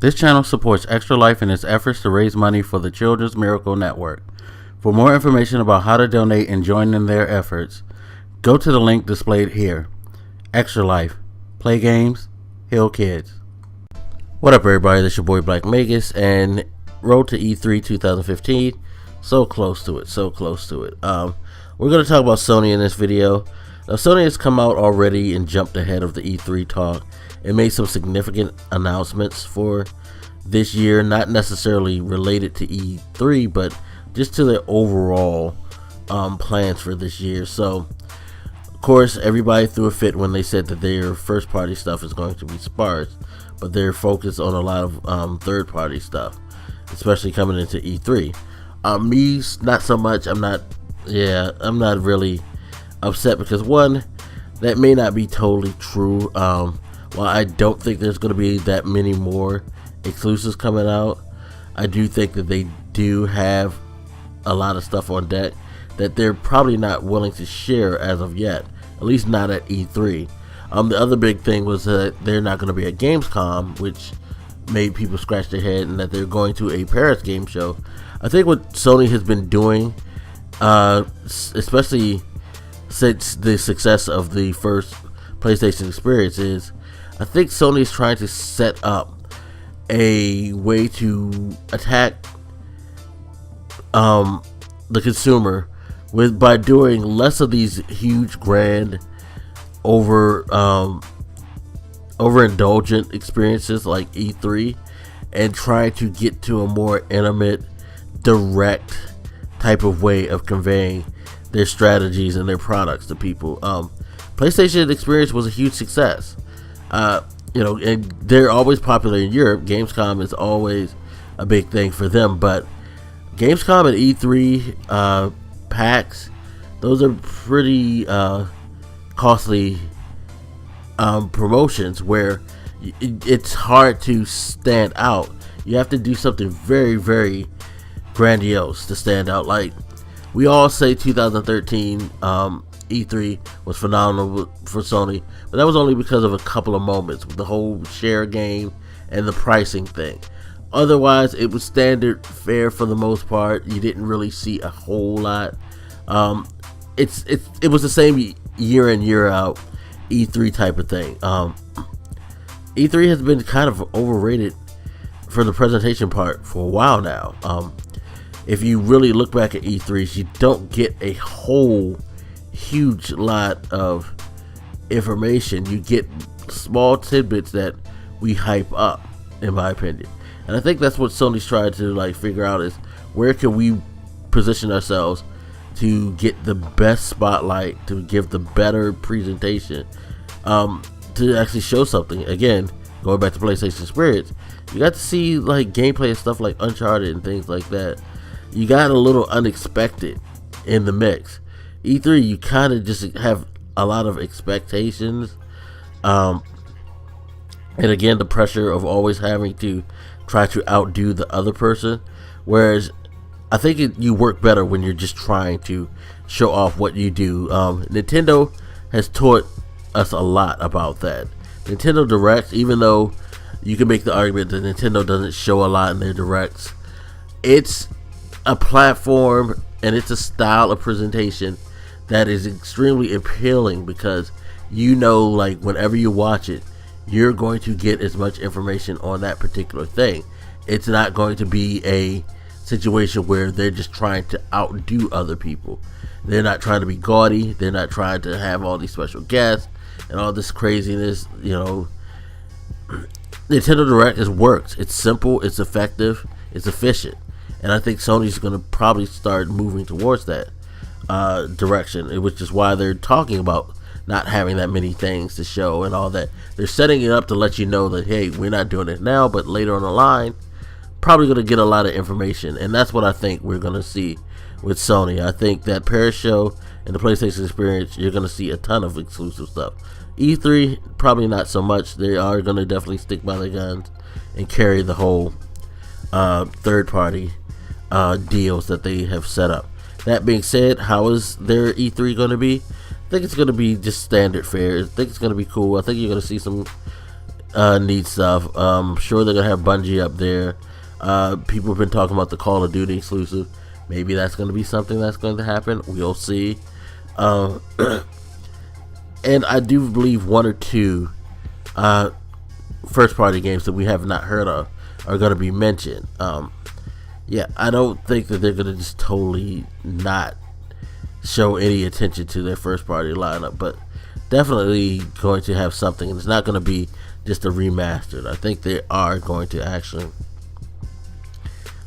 This channel supports Extra Life in its efforts to raise money for the Children's Miracle Network. For more information about how to donate and join in their efforts, go to the link displayed here. Extra Life. Play games, heal kids. What up, everybody? This is your boy Black Magus, and Road to E3 2015. So close to it, so close to it. We're going to talk about Sony in this video. Now, Sony has come out already and jumped ahead of the E3 talk and made some significant announcements for this year, not necessarily related to E3, but just to their overall plans for this year. So, of course, everybody threw a fit when they said that their first-party stuff is going to be sparse, but they're focused on a lot of third-party stuff, especially coming into E3. Me, not so much. I'm not really upset because, one, that may not be totally true. While I don't think there's going to be that many more exclusives coming out, I do think that they do have a lot of stuff on deck that they're probably not willing to share as of yet, at least not at E3. The other big thing was that they're not going to be at Gamescom, which made people scratch their head, and that they're going to a Paris game show. I think what Sony has been doing, especially since the success of the first PlayStation experience, is I think Sony is trying to set up a way to attack the consumer by doing less of these huge, grand, overindulgent experiences like E3, and trying to get to a more intimate, direct type of way of conveying their strategies and their products to people. PlayStation experience was a huge success. And they're always popular in Europe. Gamescom is always a big thing for them, but Gamescom and E3 PAX, those are pretty costly promotions where it's hard to stand out. You have to do something very, very grandiose to stand out. Like, we all say 2013 E3 was phenomenal for Sony, but that was only because of a couple of moments with the whole share game and the pricing thing. Otherwise, it was standard fare for the most part. You didn't really see a whole lot. It was the same year in, year out E3 type of thing. E3 has been kind of overrated for the presentation part for a while now. If you really look back at E3s, you don't get a whole huge lot of information. You get small tidbits that we hype up, in my opinion. And I think that's what Sony's trying to figure out, is where can we position ourselves to get the best spotlight, to give the better presentation, to actually show something. Again, going back to PlayStation experience, you got to see gameplay and stuff like Uncharted and things like that. You got a little unexpected in the mix. E3, you kind of just have a lot of expectations, and again, the pressure of always having to try to outdo the other person, whereas I think you work better when you're just trying to show off what you do. Nintendo has taught us a lot about that. Nintendo Directs, even though you can make the argument that Nintendo doesn't show a lot in their Directs, it's a platform and it's a style of presentation that is extremely appealing, because whenever you watch it, you're going to get as much information on that particular thing. It's not going to be a situation where they're just trying to outdo other people. They're not trying to be gaudy. They're not trying to have all these special guests and all this craziness. Nintendo Direct works. It's simple, it's effective, it's efficient, and I think Sony's going to probably start moving towards that direction, which is why they're talking about not having that many things to show and all that. They're setting it up to let you know that, hey, we're not doing it now, but later on the line, probably going to get a lot of information. And that's what I think we're going to see with Sony. I think that Paris show and the PlayStation experience, you're going to see a ton of exclusive stuff. E3, probably not so much. They are going to definitely stick by their guns and carry the whole third-party deals that they have set up. That being said, how is their E3 going to be? I think it's going to be just standard fare. I think it's going to be cool. I think you're going to see some neat stuff. I'm sure they're gonna have Bungie up there. People have been talking about the Call of Duty exclusive. Maybe that's going to be something that's going to happen. We'll see. And I do believe one or two first party games that we have not heard of are going to be mentioned. Yeah, I don't think that they're going to just totally not show any attention to their first party lineup, but definitely going to have something, and it's not going to be just a remastered. I think they are going to actually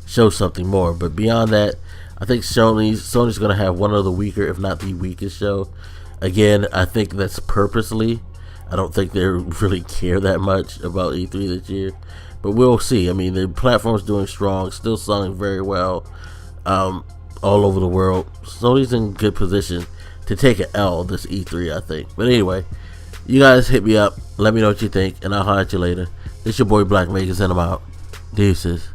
show something more, but beyond that, I think Sony's going to have one of the weaker, if not the weakest show. Again, I think that's purposely. I don't think they really care that much about E3 this year, but we'll see. I mean, the platform's doing strong, still selling very well all over the world. Sony's in good position to take an L this E3, I think. But anyway, you guys hit me up. Let me know what you think, and I'll holler at you later. This your boy Black Vegas, and I'm out. Deuces.